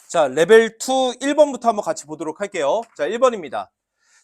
자, 레벨 2 1번부터 한번 같이 보도록 할게요. 자, 1번입니다.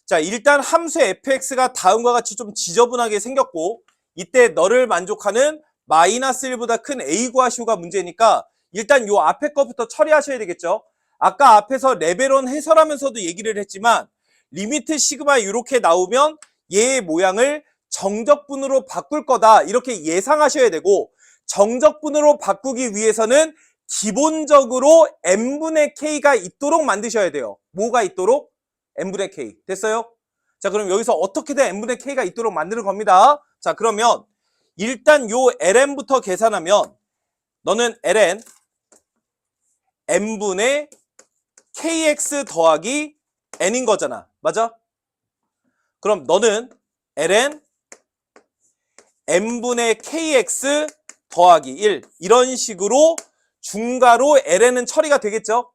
자, 일단 함수 fx가 다음과 같이 좀 지저분하게 생겼고, 이때 너를 만족하는 마이너스 1보다 큰 a 구하시오가 문제니까 일단 요 앞에 거부터 처리하셔야 되겠죠. 아까 앞에서 레벨 1 해설하면서도 얘기를 했지만 리미트 시그마 이렇게 나오면 얘의 모양을 정적분으로 바꿀 거다 이렇게 예상하셔야 되고, 정적분으로 바꾸기 위해서는 기본적으로 n분의 k가 있도록 만드셔야 돼요. 뭐가 있도록? n분의 k. 됐어요? 자, 그럼 여기서 어떻게든 n분의 k가 있도록 만드는 겁니다. 자, 그러면 일단 요 ln부터 계산하면 너는 ln n분의 kx 더하기 n인 거잖아. 맞아? 그럼 너는 ln n분의 kx 더하기 1 이런 식으로 중괄호 ln은 처리가 되겠죠?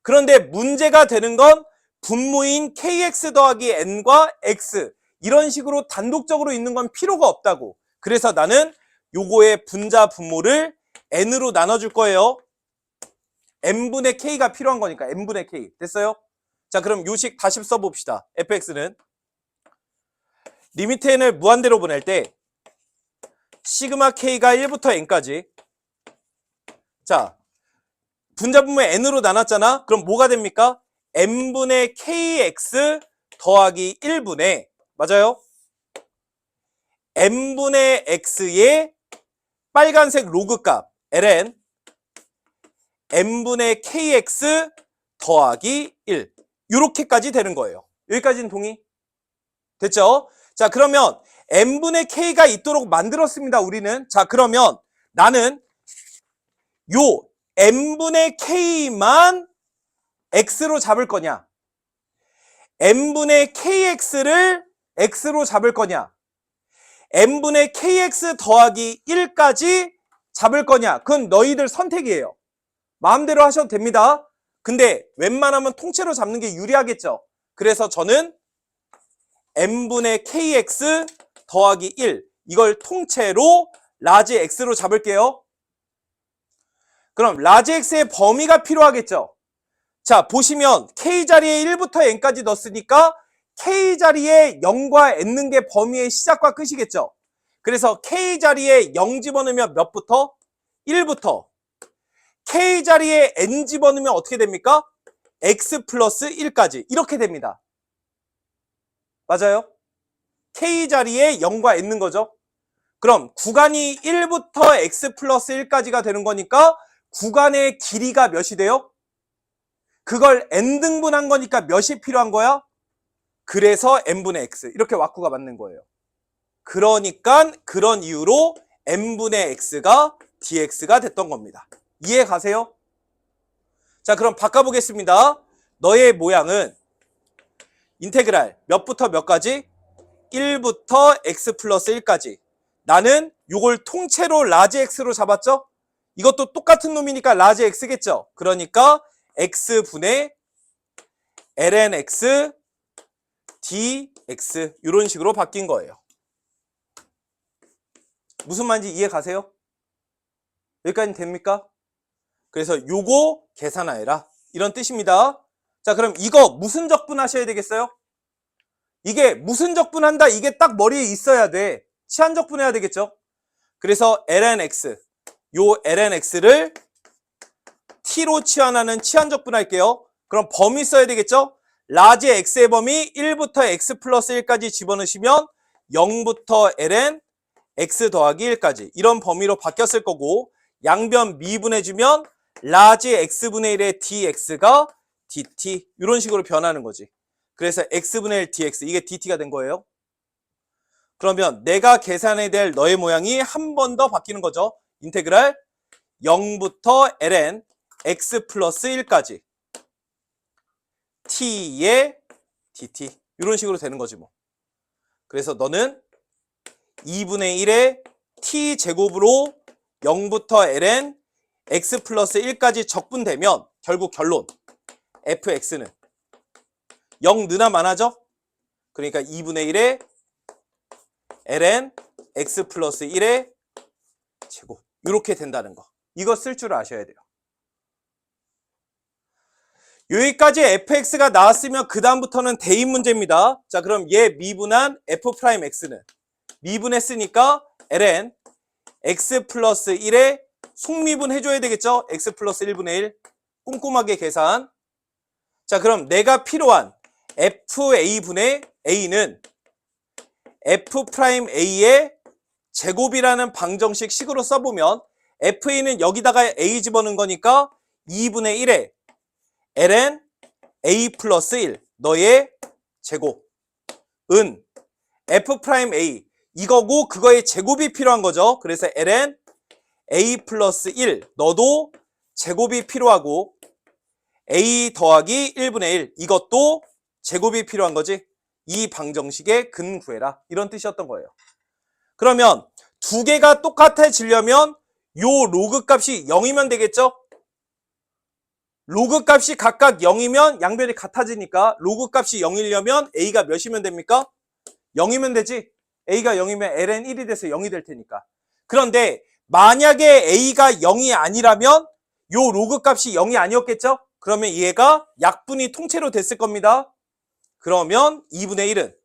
그런데 문제가 되는 건 분모인 kx 더하기 n과 x 이런 식으로 단독적으로 있는 건 필요가 없다고. 그래서 나는 요거의 분자 분모를 n으로 나눠줄 거예요. n분의 k가 필요한 거니까 n분의 k. 됐어요? 자, 그럼 요식 다시 써봅시다. fx는 리미트 n을 무한대로 보낼 때 시그마 k가 1부터 n까지, 자, 분자 분모 n으로 나눴잖아. 그럼 뭐가 됩니까? n분의 kx 더하기 1분의, 맞아요? n분의 x의 빨간색 로그 값 ln n분의 kx 더하기 1 이렇게까지 되는 거예요. 여기까지는 동의? 됐죠? 자, 그러면 n분의 k가 있도록 만들었습니다. 우리는. 자, 그러면 나는 요 n분의 k만 x로 잡을 거냐, n분의 kx를 x로 잡을 거냐, n분의 kx 더하기 1까지 잡을 거냐, 그건 너희들 선택이에요. 마음대로 하셔도 됩니다. 근데 웬만하면 통째로 잡는 게 유리하겠죠. 그래서 저는 n분의 kx 더하기 1 이걸 통째로 라지 x로 잡을게요. 그럼 라지 x의 범위가 필요하겠죠. 자, 보시면 k자리에 1부터 n까지 넣었으니까 k자리에 0과 n 는 게 범위의 시작과 끝이겠죠. 그래서 k자리에 0 집어넣으면 몇부터? 1부터. k자리에 n 집어넣으면 어떻게 됩니까? x 플러스 1까지 이렇게 됩니다. 맞아요? k자리에 0과 n는 거죠. 그럼 구간이 1부터 x 플러스 1까지가 되는 거니까 구간의 길이가 몇이 돼요? 그걸 n등분한 거니까 몇이 필요한 거야? 그래서 n분의 x 이렇게 왁구가 맞는 거예요. 그러니까 그런 이유로 n분의 x가 dx가 됐던 겁니다. 이해 가세요? 자, 그럼 바꿔보겠습니다. 너의 모양은 인테그랄 몇부터 몇까지? 1부터 x 플러스 1까지. 나는 요걸 통째로 라지 x로 잡았죠? 이것도 똑같은 놈이니까 라지 x겠죠? 그러니까 x분의 ln x dx 이런 식으로 바뀐 거예요. 무슨 말인지 이해 가세요? 여기까지 됩니까? 그래서 요거 계산하여라 이런 뜻입니다. 자, 그럼 이거 무슨 적분 하셔야 되겠어요? 이게 무슨 적분한다 이게 딱 머리에 있어야 돼. 치환 적분해야 되겠죠? 그래서 ln x 요 ln x를 t로 치환하는 치환 적분할게요. 그럼 범위 써야 되겠죠? 라지 x의 범위 1부터 x 플러스 1까지 집어넣으시면 0부터 ln x 더하기 1까지 이런 범위로 바뀌었을 거고, 양변 미분해주면 라지 x분의 1의 dx가 dt 이런 식으로 변하는 거지. 그래서 x분의 1 dx 이게 dt가 된 거예요. 그러면 내가 계산해야 될 너의 모양이 한 번 더 바뀌는 거죠. 인테그랄 0부터 ln x 플러스 1까지 t의 dt 이런 식으로 되는 거지 뭐. 그래서 너는 2분의 1의 t제곱으로 0부터 ln x 플러스 1까지 적분되면 결국 결론 fx는 0 느나 많아져? 그러니까 2분의 1의 ln x 플러스 1의 제곱 이렇게 된다는 거. 이거 쓸 줄 아셔야 돼요. 여기까지 fx가 나왔으면 그 다음부터는 대입 문제입니다. 자, 그럼 얘 미분한 f'x는 미분했으니까 ln x 플러스 1에 속미분 해줘야 되겠죠? x 플러스 1분의 1 꼼꼼하게 계산. 자, 그럼 내가 필요한 fa분의 a는 f'a의 제곱이라는 방정식 식으로 써보면 fa는 여기다가 a 집어넣은 거니까 2분의 1에 ln a 플러스 1 너의 제곱은 f'a 이거고 그거의 제곱이 필요한 거죠. 그래서 ln a 플러스 1 너도 제곱이 필요하고 a 더하기 1분의 1 이것도 제곱이 필요한 거지. 이 방정식의 근 구해라 이런 뜻이었던 거예요. 그러면 두 개가 똑같아지려면 요 로그 값이 0이면 되겠죠? 로그 값이 각각 0이면 양변이 같아지니까 로그 값이 0이려면 a가 몇이면 됩니까? 0이면 되지. a가 0이면 ln 1이 돼서 0이 될 테니까. 그런데 만약에 a가 0이 아니라면 요 로그 값이 0이 아니었겠죠? 그러면 얘가 약분이 통째로 됐을 겁니다. 그러면 2분의 1은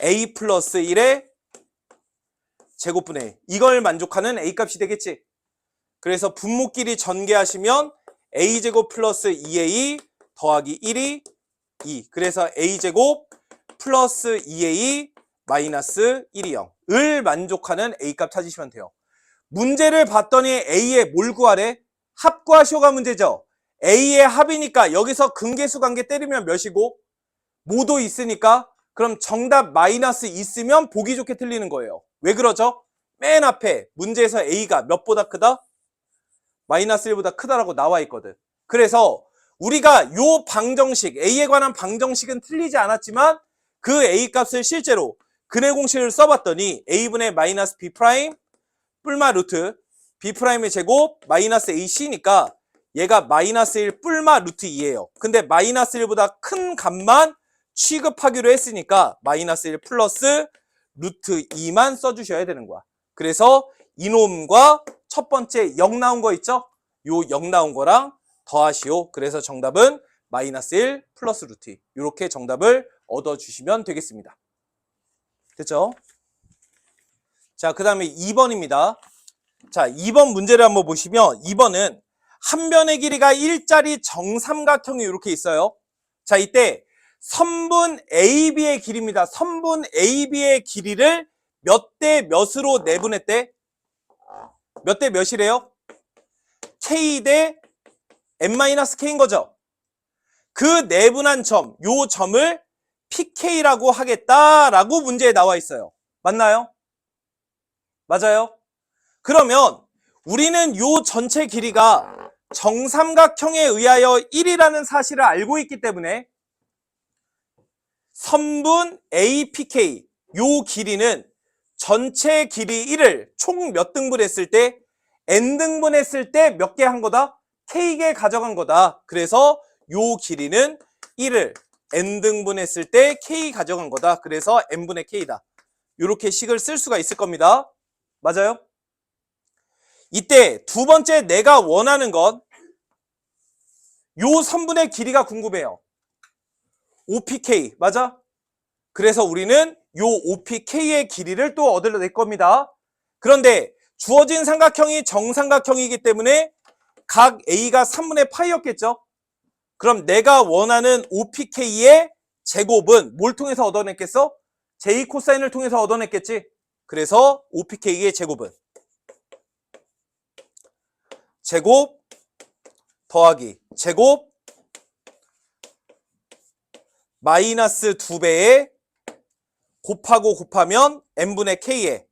a 플러스 1의 제곱분의 1 이걸 만족하는 a 값이 되겠지. 그래서 분모끼리 전개하시면 a제곱 플러스 2a 더하기 1이 2 그래서 a제곱 플러스 2a 마이너스 1이 0을 만족하는 a 값 찾으시면 돼요. 문제를 봤더니 a의 뭘 구하래? 합구하시오가 문제죠. a의 합이니까 여기서 근계수 관계 때리면 몇이고 모도 있으니까 그럼 정답 마이너스 있으면 보기 좋게 틀리는 거예요. 왜 그러죠? 맨 앞에 문제에서 a가 몇보다 크다? 마이너스 1보다 크다라고 나와 있거든. 그래서 우리가 요 방정식 a에 관한 방정식은 틀리지 않았지만 그 a 값을 실제로 근의 공식을 써봤더니 a분의 마이너스 b 프라임 뿔마 루트 b 프라임의 제곱 마이너스 ac니까 얘가 마이너스 1 뿔마 루트 2예요. 근데 마이너스 1보다 큰 값만 취급하기로 했으니까 마이너스 1 플러스 루트 2만 써주셔야 되는 거야. 그래서 이놈과 첫 번째 0 나온 거 있죠? 요 0 나온 거랑 더하시오. 그래서 정답은 마이너스 1 플러스 루트 2 이렇게 정답을 얻어주시면 되겠습니다. 됐죠? 자, 그 다음에 2번입니다. 자, 2번 문제를 한번 보시면 2번은 한 변의 길이가 1짜리 정삼각형이 이렇게 있어요. 자, 이때 선분 AB의 길이입니다. 선분 AB의 길이를 몇 대 몇으로 내분했대? 몇 대 몇이래요? K 대 N-K인 거죠. 그 내분한 점, 요 점을 PK라고 하겠다라고 문제에 나와 있어요. 맞나요? 맞아요? 그러면 우리는 요 전체 길이가 정삼각형에 의하여 1이라는 사실을 알고 있기 때문에 선분 APK 요 길이는 전체 길이 1을 총 몇 등분 했을 때 N등분 했을 때 몇 개 한 거다? K개 가져간 거다. 그래서 요 길이는 1을 N등분 했을 때 K 가져간 거다. 그래서 N분의 K다. 요렇게 식을 쓸 수가 있을 겁니다. 맞아요? 이때 두 번째 내가 원하는 건 요 선분의 길이가 궁금해요. OPK 맞아? 그래서 우리는 요 OPK의 길이를 또 얻어낼 겁니다. 그런데 주어진 삼각형이 정삼각형이기 때문에 각 A가 3분의 파이였겠죠? 그럼 내가 원하는 OPK의 제곱은 뭘 통해서 얻어냈겠어? J 코사인을 통해서 얻어냈겠지? 그래서 OPK의 제곱은 제곱 더하기 제곱 마이너스 2배에 곱하고 곱하면 n분의 k의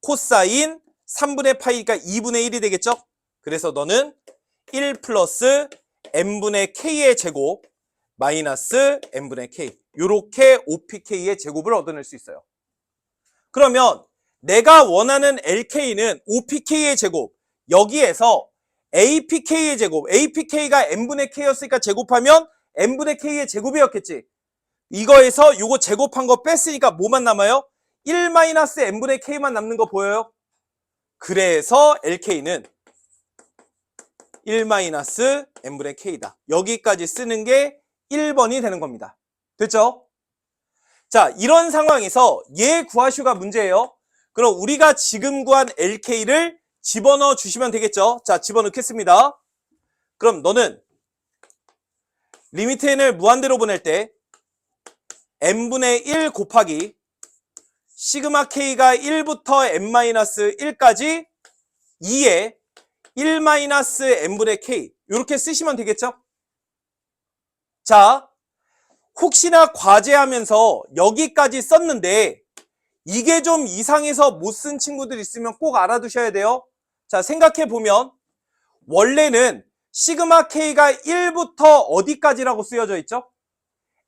코사인 3분의 파이니까 2분의 1이 되겠죠? 그래서 너는 1 플러스 n분의 k의 제곱 마이너스 n분의 k 요렇게 OPK의 제곱을 얻어낼 수 있어요. 그러면 내가 원하는 LK는 OPK의 제곱 여기에서 APK의 제곱 APK가 n분의 k였으니까 제곱하면 n분의 k의 제곱이었겠지. 이거에서 요거 제곱한 거 뺐으니까 뭐만 남아요? 1-n분의 k만 남는 거 보여요? 그래서 LK는 1-n분의 k다. 여기까지 쓰는 게 1번이 되는 겁니다. 됐죠? 자, 이런 상황에서 얘 구하시오가 문제예요. 그럼 우리가 지금 구한 LK를 집어넣어 주시면 되겠죠? 자, 집어넣겠습니다. 그럼 너는 리미트 n을 무한대로 보낼 때 n분의 1 곱하기 시그마 k가 1부터 n-1까지 2에 1-n분의 k 이렇게 쓰시면 되겠죠? 자, 혹시나 과제하면서 여기까지 썼는데 이게 좀 이상해서 못 쓴 친구들 있으면 꼭 알아두셔야 돼요. 자, 생각해보면 원래는 시그마 k가 1부터 어디까지라고 쓰여져 있죠?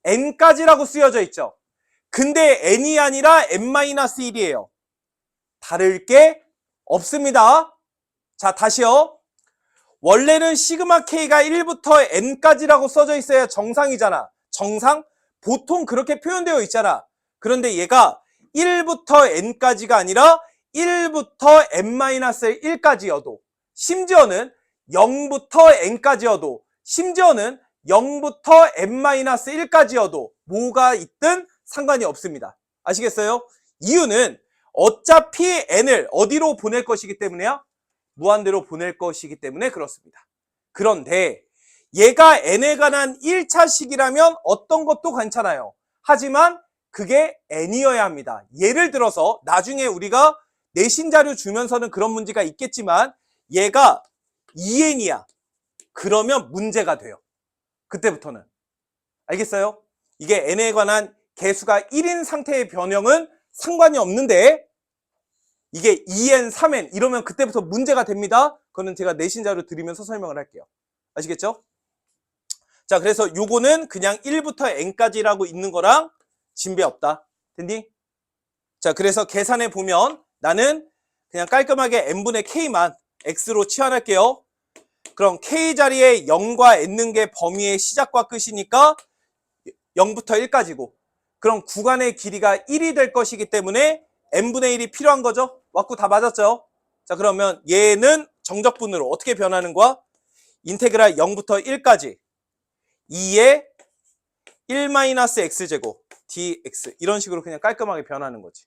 n까지라고 쓰여져 있죠. 근데 n이 아니라 n-1이에요. 다를 게 없습니다. 자, 다시요. 원래는 시그마 k가 1부터 n까지라고 써져 있어야 정상이잖아. 정상? 보통 그렇게 표현되어 있잖아. 그런데 얘가 1부터 n까지가 아니라 1부터 n-1까지여도 심지어는 0부터 n까지여도 심지어는 0부터 n-1까지여도 뭐가 있든 상관이 없습니다. 아시겠어요? 이유는 어차피 n을 어디로 보낼 것이기 때문에요? 무한대로 보낼 것이기 때문에 그렇습니다. 그런데 얘가 n에 관한 1차식이라면 어떤 것도 괜찮아요. 하지만 그게 n이어야 합니다. 예를 들어서 나중에 우리가 내신 자료 주면서는 그런 문제가 있겠지만 얘가 2n이야. 그러면 문제가 돼요. 그때부터는. 알겠어요? 이게 n에 관한 개수가 1인 상태의 변형은 상관이 없는데 이게 2n, 3n 이러면 그때부터 문제가 됩니다. 그거는 제가 내신 자료 드리면서 설명을 할게요. 아시겠죠? 자, 그래서 요거는 그냥 1부터 n까지라고 있는 거랑 진배 없다. 됐니? 자, 그래서 계산해 보면 나는 그냥 깔끔하게 n분의 k만 x로 치환할게요. 그럼 k 자리에 0과 n는 게 범위의 시작과 끝이니까 0부터 1까지고 그럼 구간의 길이가 1이 될 것이기 때문에 n분의 1이 필요한 거죠? 왔고 다 맞았죠? 자, 그러면 얘는 정적분으로 어떻게 변하는 거야? 인테그랄 0부터 1까지 2의 1-x제곱 dx 이런 식으로 그냥 깔끔하게 변하는 거지.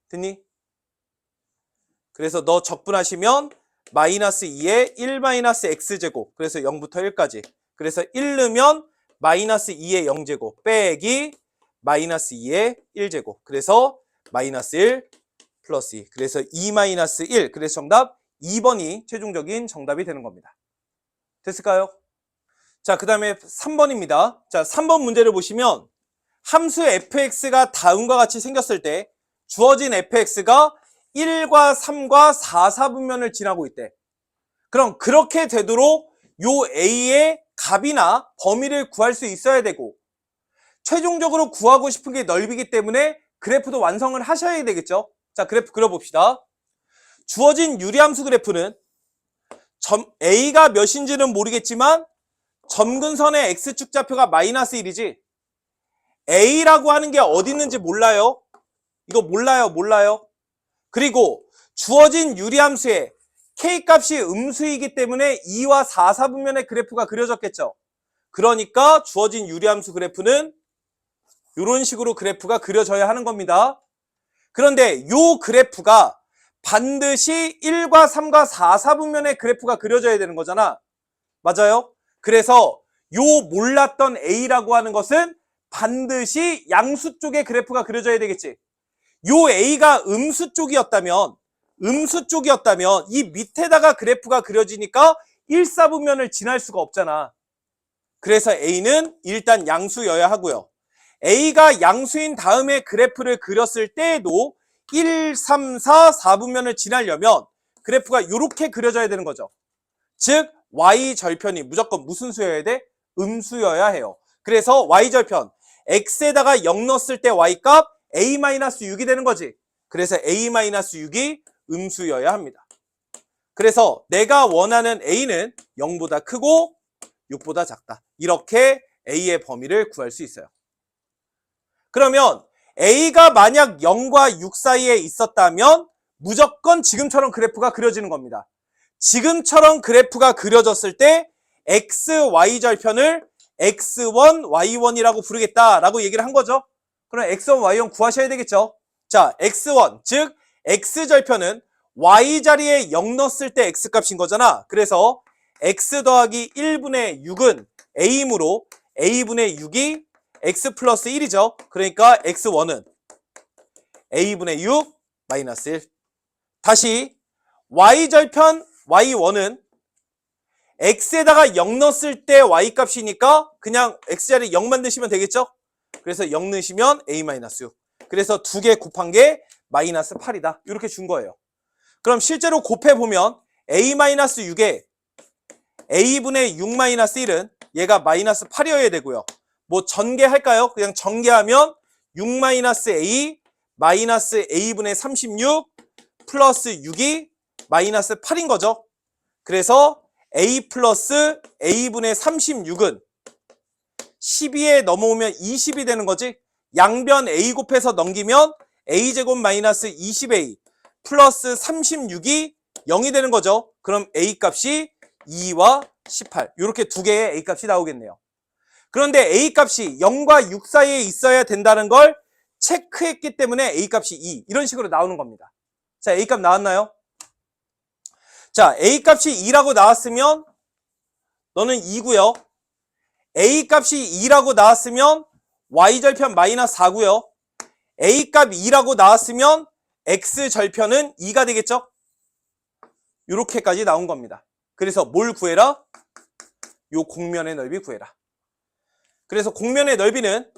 됐니? 그래서 너 적분하시면 마이너스 2의 1-x제곱 그래서 0부터 1까지 그래서 1 넣으면 마이너스 2의 0제곱 빼기 마이너스 2의 1제곱 그래서 마이너스 1 플러스 2 그래서 2-1 그래서 정답 2번이 최종적인 정답이 되는 겁니다. 됐을까요? 자, 그 다음에 3번입니다. 자, 3번 문제를 보시면 함수 fx가 다음과 같이 생겼을 때 주어진 fx가 1과 3과 4, 4분면을 지나고 있대. 그럼 그렇게 되도록 요 a의 값이나 범위를 구할 수 있어야 되고 최종적으로 구하고 싶은 게 넓이기 때문에 그래프도 완성을 하셔야 되겠죠. 자, 그래프 그려봅시다. 주어진 유리함수 그래프는 a가 몇인지는 모르겠지만 점근선의 x축 좌표가 마이너스 1이지 a라고 하는 게 어디 있는지 몰라요. 이거 몰라요. 그리고 주어진 유리함수의 k값이 음수이기 때문에 2와 4, 4분면의 그래프가 그려졌겠죠. 그러니까 주어진 유리함수 그래프는 이런 식으로 그래프가 그려져야 하는 겁니다. 그런데 요 그래프가 반드시 1과 3과 4, 4분면의 그래프가 그려져야 되는 거잖아. 맞아요? 그래서 요 몰랐던 a라고 하는 것은 반드시 양수 쪽의 그래프가 그려져야 되겠지. 요 a가 음수 쪽이었다면 이 밑에다가 그래프가 그려지니까 1, 4분면을 지날 수가 없잖아. 그래서 a는 일단 양수여야 하고요. a가 양수인 다음에 그래프를 그렸을 때에도 1, 3, 4, 4분면을 지나려면 그래프가 이렇게 그려져야 되는 거죠. 즉 y절편이 무조건 무슨 수여야 돼? 음수여야 해요. 그래서 y절편 x에다가 0 넣었을 때 y값 a-6이 되는 거지. 그래서 a-6이 음수여야 합니다. 그래서 내가 원하는 a는 0보다 크고 6보다 작다. 이렇게 a의 범위를 구할 수 있어요. 그러면 a가 만약 0과 6 사이에 있었다면 무조건 지금처럼 그래프가 그려지는 겁니다. 지금처럼 그래프가 그려졌을 때 XY 절편을 X1, Y1이라고 부르겠다라고 얘기를 한 거죠. 그럼 X1, Y1 구하셔야 되겠죠. 자, X1, 즉 X절편은 Y 자리에 0 넣었을 때 X값인 거잖아. 그래서 X 더하기 1분의 6은 A이므로 A분의 6이 X 플러스 1이죠. 그러니까 X1은 A분의 6 마이너스 1. 다시 Y절편 Y1은 X에다가 0 넣었을 때 Y값이니까 그냥 X자리 0만 넣으시면 되겠죠? 그래서 0 넣으시면 A-6. 그래서 두 개 곱한 게 마이너스 8이다. 이렇게 준 거예요. 그럼 실제로 곱해보면 A-6에 A분의 6 마이너스 1은 얘가 마이너스 8이어야 되고요. 뭐 전개할까요? 그냥 전개하면 6 마이너스 A 마이너스 A분의 36 플러스 6이 마이너스 8인 거죠. 그래서 A 플러스 A분의 36은 12에 넘어오면 20이 되는 거지. 양변 A 곱해서 넘기면 A제곱 마이너스 20A 플러스 36이 0이 되는 거죠. 그럼 A 값이 2와 18. 이렇게 두 개의 A 값이 나오겠네요. 그런데 A 값이 0과 6 사이에 있어야 된다는 걸 체크했기 때문에 A 값이 2. 이런 식으로 나오는 겁니다. 자, A 값 나왔나요? 자, A 값이 2라고 나왔으면 너는 2고요. A 값이 2라고 나왔으면 Y절편 마이너스 4고요. A 값 2라고 나왔으면 X절편은 2가 되겠죠? 이렇게까지 나온 겁니다. 그래서 뭘 구해라? 요 공면의 넓이 구해라. 그래서 공면의 넓이는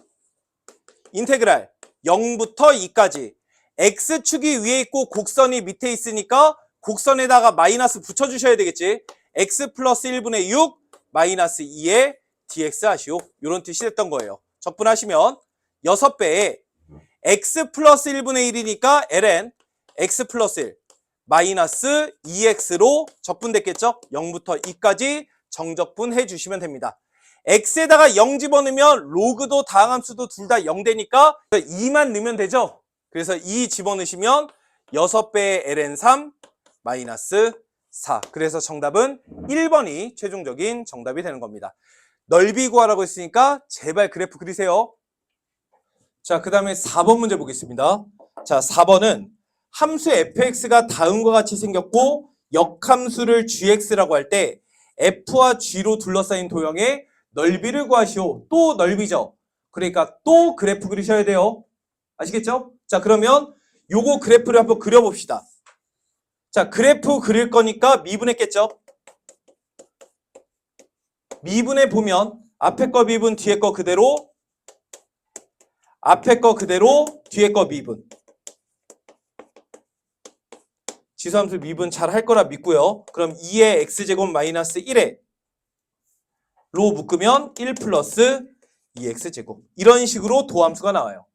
인테그랄 0부터 2까지 X축이 위에 있고 곡선이 밑에 있으니까 곡선에다가 마이너스 붙여주셔야 되겠지. X 플러스 1분의 6 마이너스 2의 dx 하시오. 이런 뜻이 됐던 거예요. 적분하시면 6배에 X 플러스 1분의 1이니까 ln X 플러스 1 마이너스 2X로 적분됐겠죠? 0부터 2까지 정적분해 주시면 됩니다. X에다가 0 집어넣으면 로그도 다항함수도 둘 다 0 되니까 2만 넣으면 되죠? 그래서 2 집어넣으시면 6배의 ln3 마이너스 4. 그래서 정답은 1번이 최종적인 정답이 되는 겁니다. 넓이 구하라고 했으니까 제발 그래프 그리세요. 자, 그 다음에 4번 문제 보겠습니다. 자, 4번은 함수 fx가 다음과 같이 생겼고 역함수를 gx라고 할 때 f와 g로 둘러싸인 도형의 넓이를 구하시오. 또 넓이죠. 그러니까 또 그래프 그리셔야 돼요. 아시겠죠? 자, 그러면 요거 그래프를 한번 그려봅시다. 자, 그래프 그릴 거니까 미분했겠죠? 미분해 보면 앞에 거 미분, 뒤에 거 그대로, 앞에 거 그대로, 뒤에 거 미분. 지수함수 미분 잘 할 거라 믿고요. 그럼 2의 x제곱 마이너스 1에 로 묶으면 1 플러스 2x제곱. 이런 식으로 도함수가 나와요.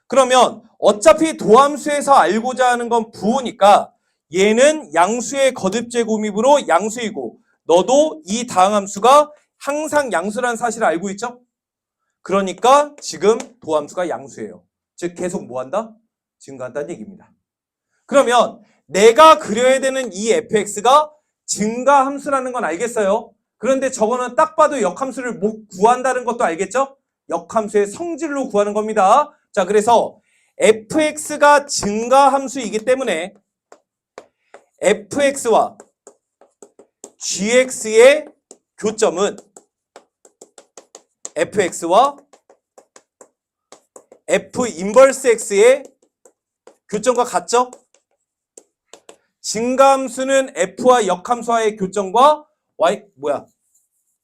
그러면 어차피 도함수에서 알고자 하는 건 부호니까 얘는 양수의 거듭제곱입으로 양수이고 너도 이 다항함수가 항상 양수라는 사실을 알고 있죠? 그러니까 지금 도함수가 양수예요. 즉 계속 뭐한다? 증가한다는 얘기입니다. 그러면 내가 그려야 되는 이 fx가 증가함수라는 건 알겠어요? 그런데 저거는 딱 봐도 역함수를 못 구한다는 것도 알겠죠? 역함수의 성질로 구하는 겁니다. 자, 그래서 fx가 증가함수이기 때문에 fx와 gx의 교점은 fx와 f 인버스 x의 교점과 같죠? 증가함수는 f와 역함수와의 교점과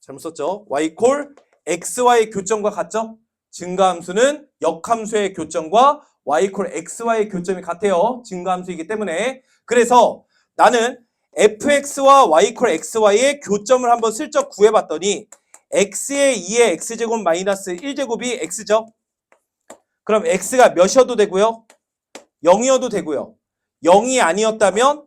잘못 썼죠? y 콜 x와의 교점과 같죠? 증가함수는 역함수의 교점과 y 콜 x와의 교점이 같아요. 증가함수이기 때문에. 그래서 나는 fx와 y 콜 xy의 교점을 한번 슬쩍 구해봤더니 x의 2의 x제곱 마이너스 1제곱이 x죠. 그럼 x가 몇이어도 되고요. 0이어도 되고요. 0이 아니었다면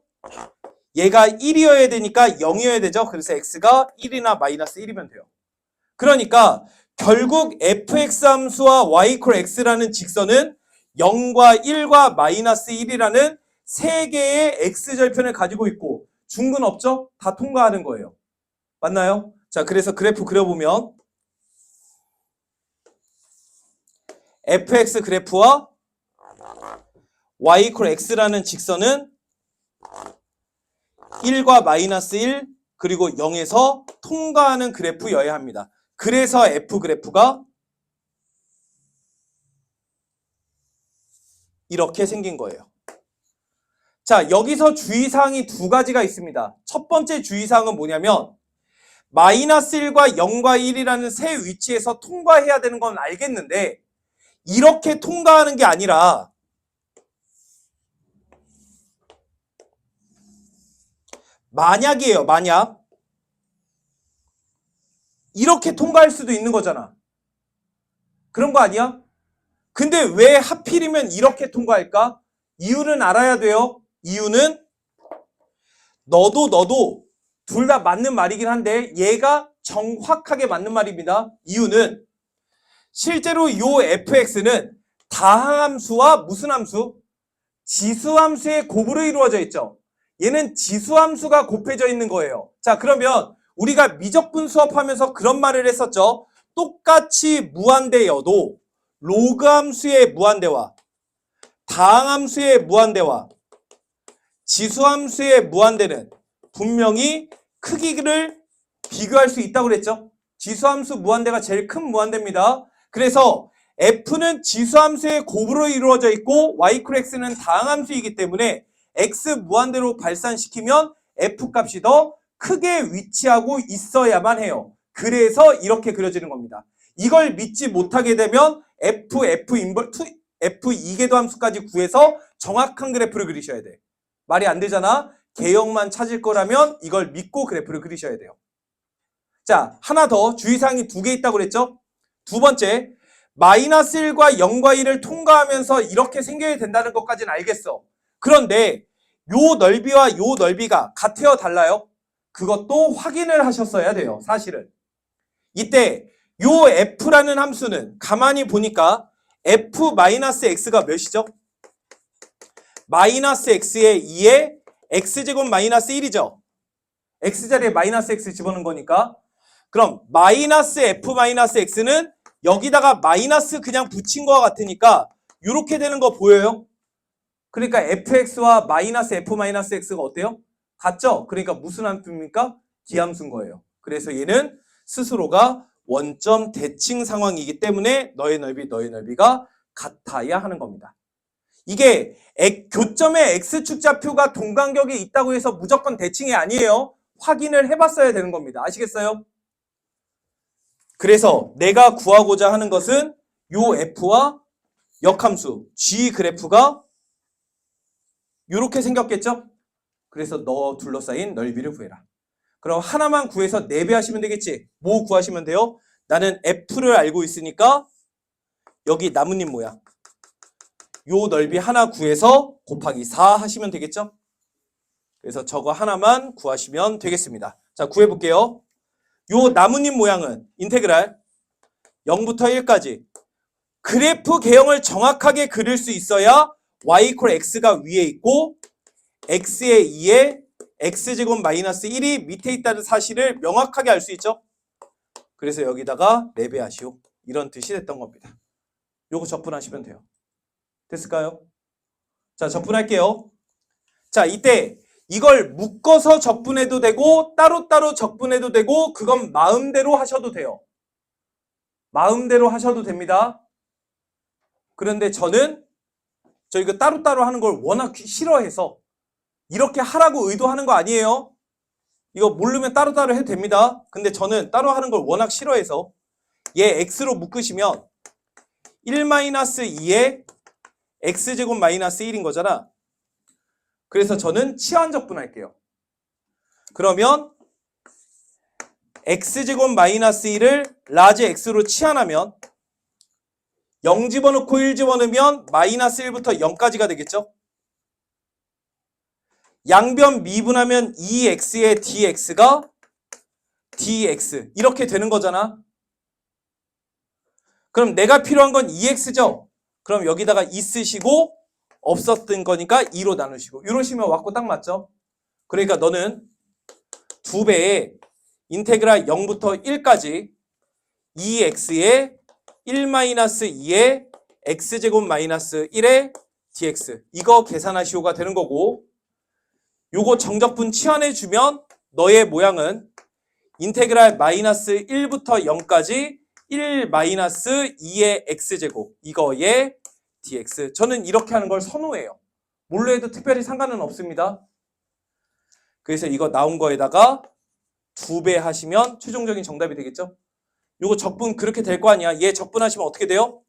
얘가 1이어야 되니까 0이어야 되죠. 그래서 x가 1이나 마이너스 1이면 돼요. 그러니까 결국 fx 함수와 y 콜 x라는 직선은 0과 1과 마이너스 1이라는 세 개의 x절편을 가지고 있고 중근 없죠? 다 통과하는 거예요. 맞나요? 자, 그래서 그래프 그려보면 fx 그래프와 y 이퀄 x라는 직선은 1과 마이너스 1 그리고 0에서 통과하는 그래프여야 합니다. 그래서 f 그래프가 이렇게 생긴 거예요. 자, 여기서 주의사항이 두 가지가 있습니다. 첫 번째 주의사항은 뭐냐면 마이너스 1과 0과 1이라는 세 위치에서 통과해야 되는 건 알겠는데 이렇게 통과하는 게 아니라 만약이에요. 만약 이렇게 통과할 수도 있는 거잖아. 그런 거 아니야? 근데 왜 하필이면 이렇게 통과할까? 이유는 알아야 돼요. 이유는 너도 둘 다 맞는 말이긴 한데 얘가 정확하게 맞는 말입니다. 이유는 실제로 요 fx는 다항함수와 무슨 함수? 지수함수의 곱으로 이루어져 있죠. 얘는 지수함수가 곱해져 있는 거예요. 자, 그러면 우리가 미적분 수업하면서 그런 말을 했었죠. 똑같이 무한대여도 로그함수의 무한대와 다항함수의 무한대와 지수함수의 무한대는 분명히 크기를 비교할 수 있다고 그랬죠. 지수함수 무한대가 제일 큰 무한대입니다. 그래서 f는 지수함수의 곱으로 이루어져 있고 y = x는 다항함수이기 때문에 x 무한대로 발산시키면 f 값이 더 크게 위치하고 있어야만 해요. 그래서 이렇게 그려지는 겁니다. 이걸 믿지 못하게 되면 f 2궤도 함수까지 구해서 정확한 그래프를 그리셔야 돼. 말이 안 되잖아. 개형만 찾을 거라면 이걸 믿고 그래프를 그리셔야 돼요. 자, 하나 더 주의사항이 두 개 있다고 그랬죠? 두 번째, 마이너스 1과 0과 1을 통과하면서 이렇게 생겨야 된다는 것까지는 알겠어. 그런데 요 넓이와 요 넓이가 같아요, 달라요? 그것도 확인을 하셨어야 돼요, 사실은. 이때 요 f라는 함수는 가만히 보니까 f-x가 몇이죠? 마이너스 x의 2에 x제곱 마이너스 1이죠. x자리에 마이너스 x 집어넣은 거니까. 그럼 마이너스 f-x는 여기다가 마이너스 그냥 붙인 거와 같으니까 이렇게 되는 거 보여요? 그러니까 fx와 마이너스 f-x가 어때요? 같죠? 그러니까 무슨 함수입니까? 기함수인 거예요. 그래서 얘는 스스로가 원점 대칭 상황이기 때문에 너의 넓이가 같아야 하는 겁니다. 이게 교점의 x축좌표가 동간격에 있다고 해서 무조건 대칭이 아니에요. 확인을 해봤어야 되는 겁니다. 아시겠어요? 그래서 내가 구하고자 하는 것은 요 f와 역함수 g 그래프가 이렇게 생겼겠죠? 그래서 너 둘러싸인 넓이를 구해라. 그럼 하나만 구해서 4배 하시면 되겠지? 뭐 구하시면 돼요? 나는 f를 알고 있으니까 여기 나뭇잎 모양 요 넓이 하나 구해서 곱하기 4 하시면 되겠죠? 그래서 저거 하나만 구하시면 되겠습니다. 자, 구해볼게요. 요 나뭇잎 모양은 인테그랄 0부터 1까지 그래프 개형을 정확하게 그릴 수 있어야 y = x가 위에 있고 x의 2에 x제곱 마이너스 1이 밑에 있다는 사실을 명확하게 알 수 있죠? 그래서 여기다가 4배 하시오. 이런 뜻이 됐던 겁니다. 요거 적분하시면 돼요. 됐을까요? 자, 적분할게요. 자, 이때 이걸 묶어서 적분해도 되고 따로따로 적분해도 되고 그건 마음대로 하셔도 돼요. 마음대로 하셔도 됩니다. 그런데 저는 이거 따로따로 하는 걸 워낙 싫어해서 이렇게 하라고 의도하는 거 아니에요. 이거 모르면 따로따로 해도 됩니다. 근데 저는 따로 하는 걸 워낙 싫어해서 얘 x로 묶으시면 1-2에 x제곱 마이너스 1인 거잖아. 그래서 저는 치환적분 할게요. 그러면 x제곱 마이너스 1을 라지 x로 치환하면 0 집어넣고 1 집어넣으면 마이너스 1부터 0까지가 되겠죠? 양변 미분하면 2x의 dx가 dx 이렇게 되는 거잖아. 그럼 내가 필요한 건 2x죠? 그럼 여기다가 2 쓰시고 없었던 거니까 2로 나누시고 이러시면 왔고 딱 맞죠? 그러니까 너는 2배의 인테그랄 0부터 1까지 2x의 1-2의 x제곱 마이너스 1의 dx 이거 계산하시오가 되는 거고, 요거 정적분 치환해주면 너의 모양은 인테그랄 마이너스 1부터 0까지 1-2의 x제곱 이거의 dx. 저는 이렇게 하는 걸 선호해요. 뭘로 해도 특별히 상관은 없습니다. 그래서 이거 나온 거에다가 2배 하시면 최종적인 정답이 되겠죠? 요거 적분 그렇게 될 거 아니야. 얘 적분하시면 어떻게 돼요?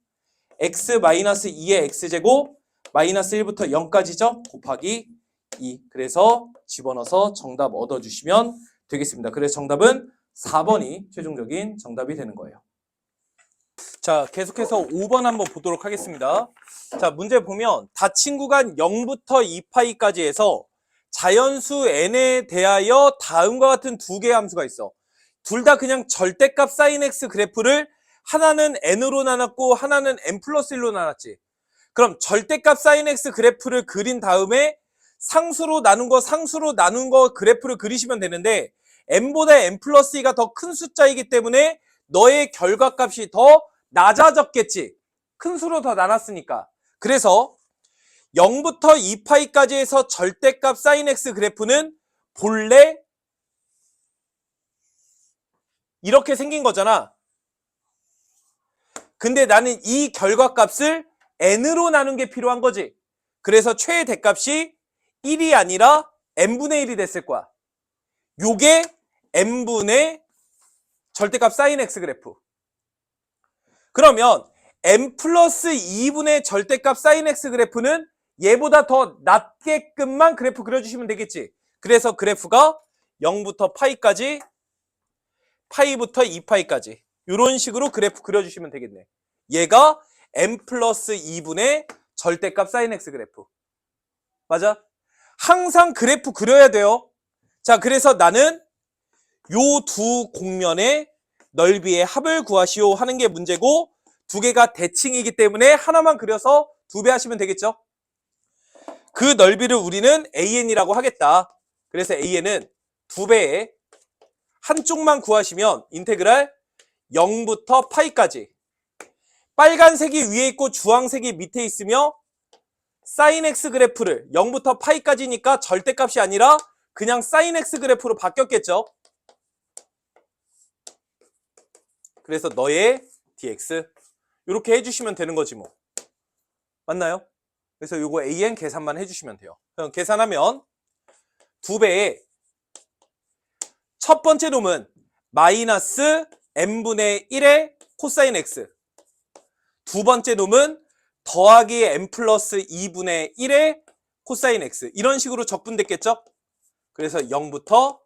x-2의 x제곱 마이너스 1부터 0까지죠? 곱하기 2. 그래서 집어넣어서 정답 얻어주시면 되겠습니다. 그래서 정답은 4번이 최종적인 정답이 되는 거예요. 자, 계속해서 5번 한번 보도록 하겠습니다. 자, 문제 보면 닫힌 구간 0부터 2파이까지 해서 자연수 n에 대하여 다음과 같은 두 개의 함수가 있어. 둘 다 그냥 절대값 sin x 그래프를 하나는 n으로 나눴고 하나는 n 플러스 1로 나눴지. 그럼 절대값 sin x 그래프를 그린 다음에 상수로 나눈 거 그래프를 그리시면 되는데, n보다 n 플러스 2가 더 큰 숫자이기 때문에 너의 결과값이 더 낮아졌겠지. 큰 수로 더 나눴으니까. 그래서 0부터 2파이까지 해서 절대값 sin x 그래프는 본래 이렇게 생긴 거잖아. 근데 나는 이 결과값을 n으로 나눈 게 필요한 거지. 그래서 최대값이 1이 아니라 n분의 1이 됐을 거야. 요게 n분의 절대값 sin x 그래프. 그러면 n 플러스 2분의 절대값 sin x 그래프는 얘보다 더 낮게끔만 그래프 그려주시면 되겠지. 그래서 그래프가 0부터 파이까지, 파이부터 2파이까지 이런 식으로 그래프 그려주시면 되겠네. 얘가 n 플러스 2분의 절대값 sin x 그래프. 맞아? 항상 그래프 그려야 돼요. 자, 그래서 나는 요 두 공면의 넓이의 합을 구하시오 하는 게 문제고, 두 개가 대칭이기 때문에 하나만 그려서 2배 하시면 되겠죠. 그 넓이를 우리는 AN이라고 하겠다. 그래서 AN은 2배에 한쪽만 구하시면 인테그랄 0부터 파이까지, 빨간색이 위에 있고 주황색이 밑에 있으며 sin x 그래프를 0부터 파이까지니까 절대값이 아니라 그냥 sin x 그래프로 바뀌었겠죠. 그래서 너의 dx 이렇게 해주시면 되는 거지 뭐. 맞나요? 그래서 요거 AN 계산만 해주시면 돼요. 그럼 계산하면 2배에 첫 번째 놈은 마이너스 n분의 1의 코사인 x, 두 번째 놈은 더하기 n 플러스 2분의 1의 코사인 x, 이런 식으로 적분됐겠죠? 그래서 0부터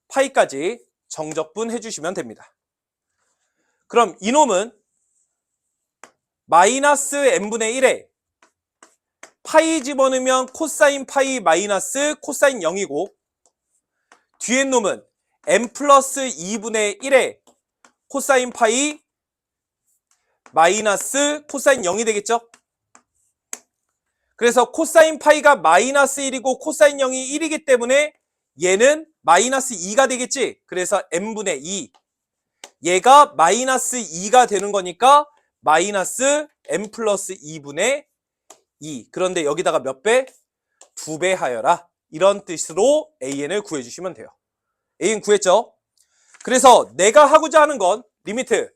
파이까지 정적분 해주시면 됩니다. 그럼 이놈은 마이너스 n분의 1에 파이 집어넣으면 코사인 파이 마이너스 코사인 0이고, 뒤에 놈은 n 플러스 2분의 1에 코사인 파이 마이너스 코사인 0이 되겠죠? 그래서 코사인 파이가 마이너스 1이고 코사인 0이 1이기 때문에 얘는 마이너스 2가 되겠지? 그래서 n분의 2. 얘가 마이너스 2가 되는 거니까 마이너스 n 플러스 2분의 2. 그런데 여기다가 몇 배? 2배 하여라. 이런 뜻으로 AN을 구해주시면 돼요. AN 구했죠? 그래서 내가 하고자 하는 건 리미트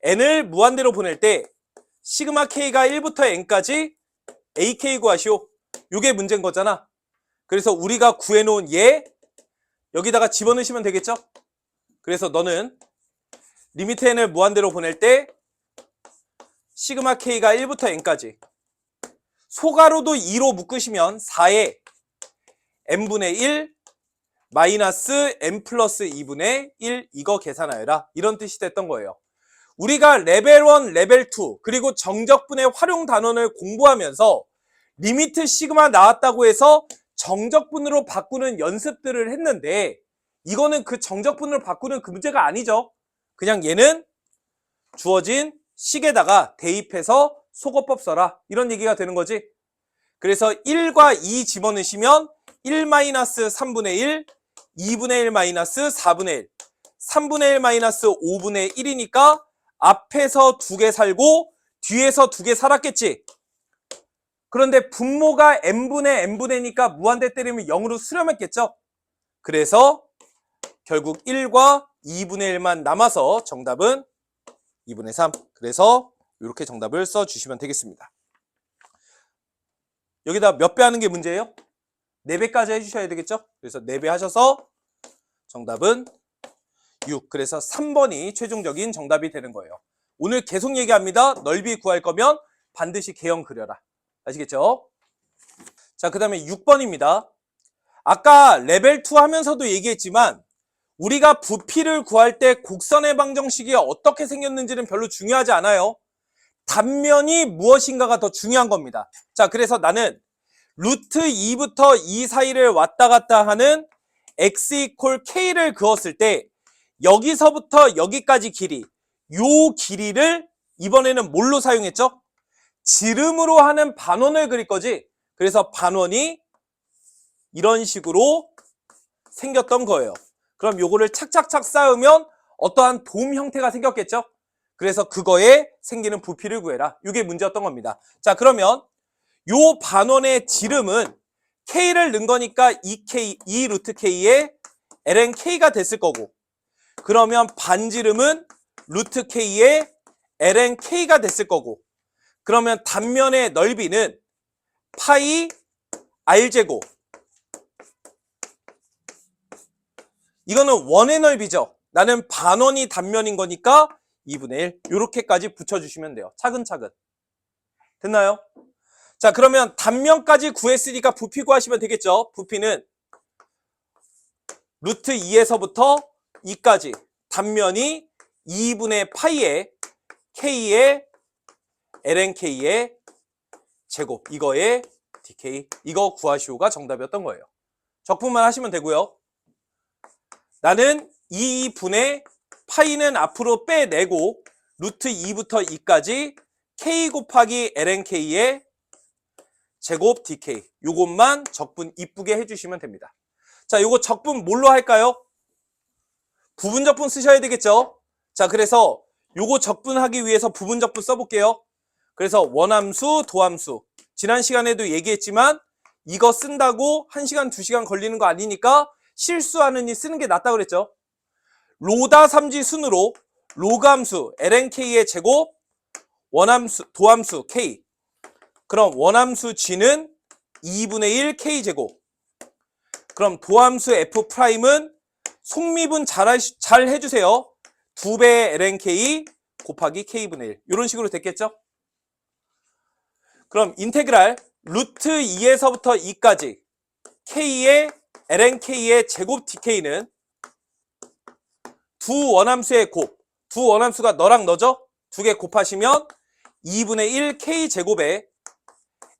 n을 무한대로 보낼 때 시그마 k가 1부터 n까지 AK 구하시오. 요게 문제인 거잖아. 그래서 우리가 구해놓은 얘 여기다가 집어넣으시면 되겠죠? 그래서 너는 리미트 n을 무한대로 보낼 때 시그마 k가 1부터 n까지 소가로도 2로 묶으시면 4에 n분의 1 마이너스 n 플러스 2분의 1 이거 계산하여라. 이런 뜻이 됐던 거예요. 우리가 레벨 1, 레벨 2 그리고 정적분의 활용 단원을 공부하면서 리미트 시그마 나왔다고 해서 정적분으로 바꾸는 연습들을 했는데, 이거는 그 정적분으로 바꾸는 그 문제가 아니죠. 그냥 얘는 주어진 식에다가 대입해서 소거법 써라. 이런 얘기가 되는 거지. 그래서 1과 2 집어넣으시면 1 마이너스 3분의 1, 2분의 1 마이너스 4분의 1, 3분의 1 마이너스 5분의 1이니까 앞에서 2개 살고 뒤에서 2개 살았겠지. 그런데 분모가 n분의 n분의니까 무한대 때리면 0으로 수렴했겠죠. 그래서 결국 1과 2분의 1만 남아서 정답은 2분의 3. 그래서 이렇게 정답을 써주시면 되겠습니다. 여기다 몇 배 하는 게 문제예요? 4배까지 해주셔야 되겠죠? 그래서 4배 하셔서 정답은 6. 그래서 3번이 최종적인 정답이 되는 거예요. 오늘 계속 얘기합니다. 넓이 구할 거면 반드시 개형 그려라. 아시겠죠? 자, 그 다음에 6번입니다. 아까 레벨 2 하면서도 얘기했지만 우리가 부피를 구할 때 곡선의 방정식이 어떻게 생겼는지는 별로 중요하지 않아요. 단면이 무엇인가가 더 중요한 겁니다. 자, 그래서 나는 루트 2부터 2 사이를 왔다 갔다 하는 x 이퀄 k를 그었을 때 여기서부터 여기까지 길이, 요 길이를 이번에는 뭘로 사용했죠? 지름으로 하는 반원을 그릴 거지. 그래서 반원이 이런 식으로 생겼던 거예요. 그럼 요거를 착착착 쌓으면 어떠한 돔 형태가 생겼겠죠? 그래서 그거에 생기는 부피를 구해라. 이게 문제였던 겁니다. 자, 그러면 요 반원의 지름은 k를 넣은 거니까 2 루트 k에 ln k가 됐을 거고, 그러면 반지름은 루트 k에 ln k가 됐을 거고, 그러면 단면의 넓이는 파이 r제곱, 이거는 원의 넓이죠. 나는 반원이 단면인 거니까 2분의 1 이렇게까지 붙여주시면 돼요. 차근차근. 됐나요? 자, 그러면 단면까지 구했으니까 부피 구하시면 되겠죠. 부피는 루트 2에서부터 2까지 단면이 2분의 파이에 k의 ln k의 제곱, 이거의 dk, 이거 구하시오가 정답이었던 거예요. 적분만 하시면 되고요. 나는 2분의 파이는 앞으로 빼내고 루트 2부터 2까지 k 곱하기 ln k의 제곱 dk, 요것만 적분 이쁘게 해주시면 됩니다. 자, 요거 적분 뭘로 할까요? 부분적분 쓰셔야 되겠죠? 자, 그래서 요거 적분하기 위해서 부분적분 써볼게요. 그래서 원함수, 도함수. 지난 시간에도 얘기했지만 이거 쓴다고 1시간, 2시간 걸리는 거 아니니까 실수하느니 쓰는 게 낫다고 그랬죠? 로다 삼지 순으로 로그함수 ln k의 제곱, 원함수, 도함수 k. 그럼 원함수 g는 2분의 1 k제곱. 그럼 도함수 f'은 속미분 잘 해주세요. 2배의 ln k 곱하기 k분의 1. 이런 식으로 됐겠죠? 그럼 인테그랄 루트 2에서부터 2까지 k의 ln k의 제곱 dk는 두 원함수의 곱, 두 원함수가 너랑 너죠? 두 개 곱하시면 2분의 1 k제곱에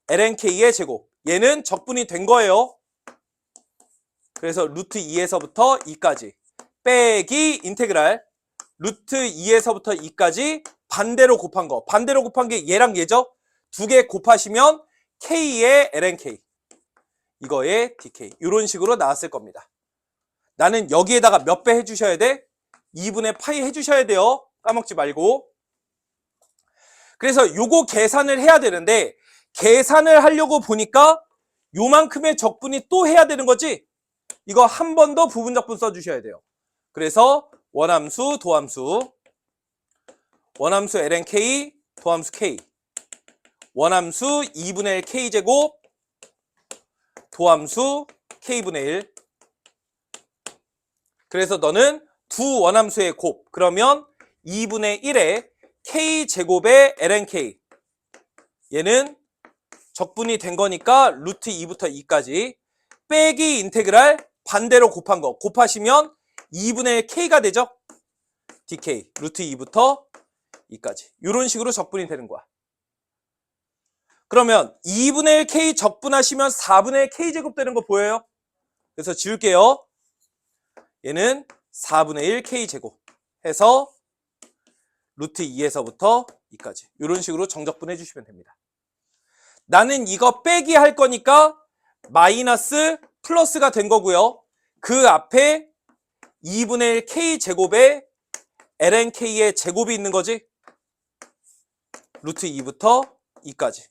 ln k의 제곱, 얘는 적분이 된 거예요. 그래서 루트 2에서부터 2까지 빼기 인테그랄 루트 2에서부터 2까지 반대로 곱한 거, 반대로 곱한 게 얘랑 얘죠? 두 개 곱하시면 k의 ln k, 이거의 dk, 이런 식으로 나왔을 겁니다. 나는 여기에다가 몇 배 해주셔야 돼? 2분의 파이 해주셔야 돼요. 까먹지 말고. 그래서 요거 계산을 해야 되는데 계산을 하려고 보니까 요만큼의 적분이 또 해야 되는 거지? 이거 한 번 더 부분적분 써주셔야 돼요. 그래서 원함수, 도함수, 원함수 ln k, 도함수 k, 원함수 2분의 1 k제곱, 도함수 k분의 1. 그래서 너는 두 원함수의 곱, 그러면 2분의 1의 k제곱의 ln k, 얘는 적분이 된 거니까 루트 2부터 2까지 빼기 인테그랄 반대로 곱한 거 곱하시면 2분의 1 k가 되죠? dk, 루트 2부터 2까지 이런 식으로 적분이 되는 거야. 그러면 2분의 1 k 적분하시면 4분의 1 k제곱 되는 거 보여요? 그래서 지울게요. 얘는 4분의 1 k제곱 해서 루트 2에서부터 2까지 이런 식으로 정적분 해주시면 됩니다. 나는 이거 빼기 할 거니까 마이너스 플러스가 된 거고요. 그 앞에 2분의 1 k제곱에 lnk의 제곱이 있는 거지. 루트 2부터 2까지.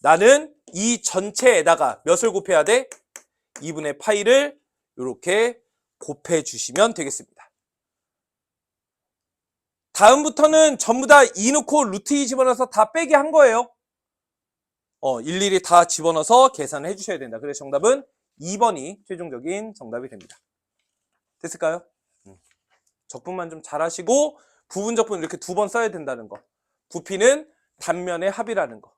나는 이 전체에다가 몇을 곱해야 돼? 2분의 파이를 이렇게 곱해주시면 되겠습니다. 다음부터는 전부 다 2 넣고 루트 2 집어넣어서 다 빼게 한 거예요. 일일이 다 집어넣어서 계산을 해주셔야 된다. 그래서 정답은 2번이 최종적인 정답이 됩니다. 됐을까요? 적분만 좀 잘하시고 부분 적분 이렇게 2번 써야 된다는 거. 부피는 단면의 합이라는 거.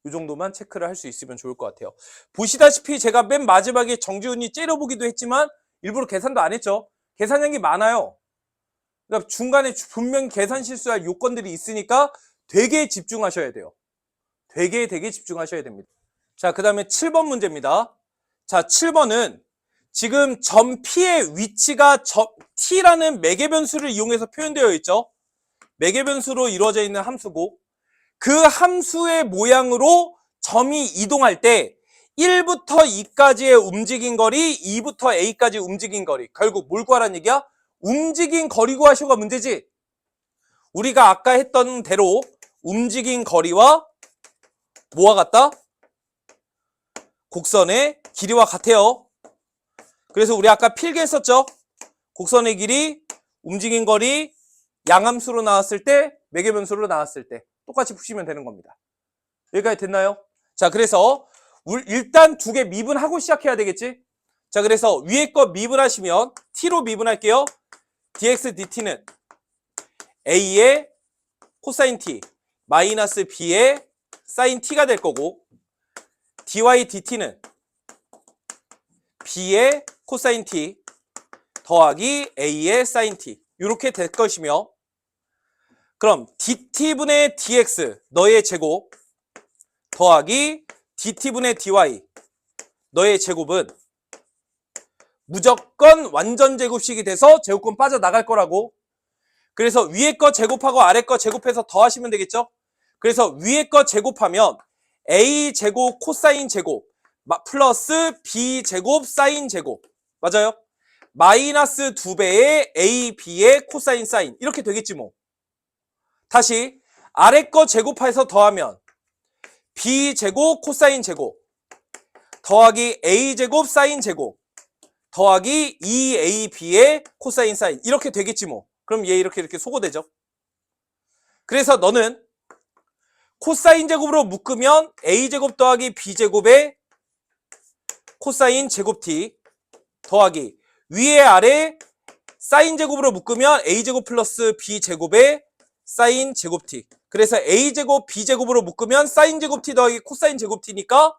이 정도만 체크를 할 수 있으면 좋을 것 같아요. 보시다시피 제가 맨 마지막에 정지훈이 째려보기도 했지만 일부러 계산도 안 했죠. 계산량이 많아요. 그러니까 중간에 분명히 계산 실수할 요건들이 있으니까 되게 집중하셔야 돼요. 되게 집중하셔야 됩니다. 자, 그 다음에 7번 문제입니다. 자, 7번은 지금 점 P의 위치가 T라는 매개변수를 이용해서 표현되어 있죠. 매개변수로 이루어져 있는 함수고 그 함수의 모양으로 점이 이동할 때 1부터 2까지의 움직인 거리, 2부터 A까지 움직인 거리. 결국 뭘 구하라는 얘기야? 움직인 거리 구하시오가 문제지. 우리가 아까 했던 대로 움직인 거리와 뭐와 같다? 곡선의 길이와 같아요. 그래서 우리 아까 필기했었죠? 곡선의 길이, 움직인 거리, 양함수로 나왔을 때, 매개변수로 나왔을 때 똑같이 푸시면 되는 겁니다. 여기까지 됐나요? 자, 그래서 일단 두 개 미분하고 시작해야 되겠지? 자, 그래서 위에 거 미분하시면 t로 미분할게요. dx dt는 a의 코사인 t 마이너스 b의 사인 t가 될 거고 dy dt는 b의 코사인 t 더하기 a의 사인 t 이렇게 될 것이며 그럼 dt분의 dx 너의 제곱 더하기 dt분의 dy 너의 제곱은 무조건 완전 제곱식이 돼서 제곱권 빠져나갈 거라고. 그래서 위에 거 제곱하고 아래 거 제곱해서 더하시면 되겠죠. 그래서 위에 거 제곱하면 a제곱 코사인 제곱 플러스 b제곱 사인 제곱 맞아요? 마이너스 2배의 ab의 코사인 사인 이렇게 되겠지 뭐. 다시 아래 거 제곱해서 더하면 b제곱 코사인 제곱 더하기 a제곱 사인 제곱 더하기 2ab의 코사인 사인 이렇게 되겠지 뭐. 그럼 얘 이렇게 소거되죠. 그래서 너는 코사인 제곱으로 묶으면 a제곱 더하기 b제곱의 코사인 제곱 t 더하기 위에 아래 사인 제곱으로 묶으면 a제곱 플러스 b제곱의 사인 제곱 t. 그래서 a제곱 b제곱으로 묶으면 사인 제곱 t 더하기 코사인 제곱 t니까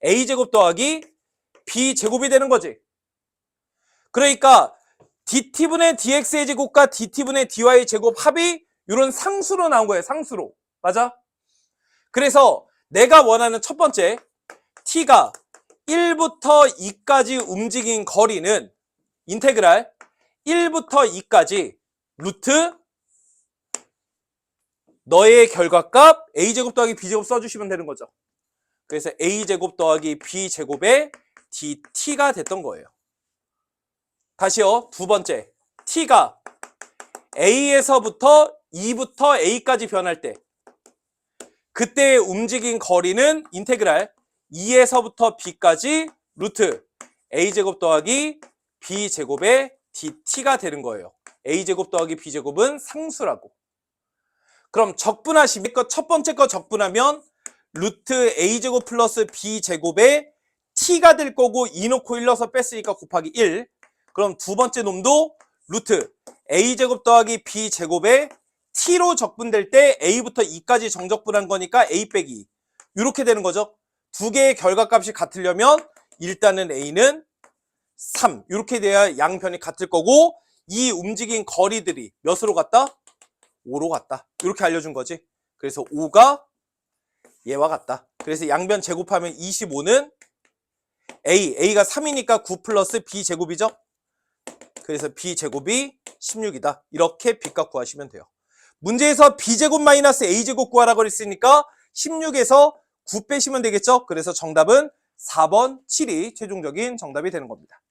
a제곱 더하기 b제곱이 되는 거지. 그러니까 dt분의 dx의 제곱과 dt분의 dy의 제곱 합이 이런 상수로 나온 거예요. 상수로. 맞아? 그래서 내가 원하는 첫 번째 t가 1부터 2까지 움직인 거리는 인테그랄 1부터 2까지 루트 너의 결과값 a제곱 더하기 b제곱 써주시면 되는 거죠. 그래서 a제곱 더하기 b제곱의 dt가 됐던 거예요. 다시요. 두 번째 t가 a에서부터 2부터 a까지 변할 때 그때 움직인 거리는 인테그랄 2에서부터 b까지 루트 a제곱 더하기 b제곱의 dt가 되는 거예요. a제곱 더하기 b제곱은 상수라고. 그럼 적분하시면 첫 번째 거 적분하면 루트 a제곱 플러스 b제곱의 t가 될 거고 2 놓고 1 넣어서 뺐으니까 곱하기 1. 그럼 두 번째 놈도 루트 a제곱 더하기 b제곱의 t로 적분될 때 a부터 2까지 정적분한 거니까 a 빼기 2. 이렇게 되는 거죠. 두 개의 결과값이 같으려면 일단은 a는 3 이렇게 돼야 양변이 같을 거고 이 움직인 거리들이 몇으로 같다? 5로 같다. 이렇게 알려준 거지. 그래서 5가 얘와 같다. 그래서 양변 제곱하면 25는 a가 3이니까 9 플러스 b제곱이죠. 그래서 b제곱이 16이다. 이렇게 b값 구하시면 돼요. 문제에서 b제곱 마이너스 a제곱 구하라고 했으니까 16에서 9 빼시면 되겠죠. 그래서 정답은 4번 7이 최종적인 정답이 되는 겁니다.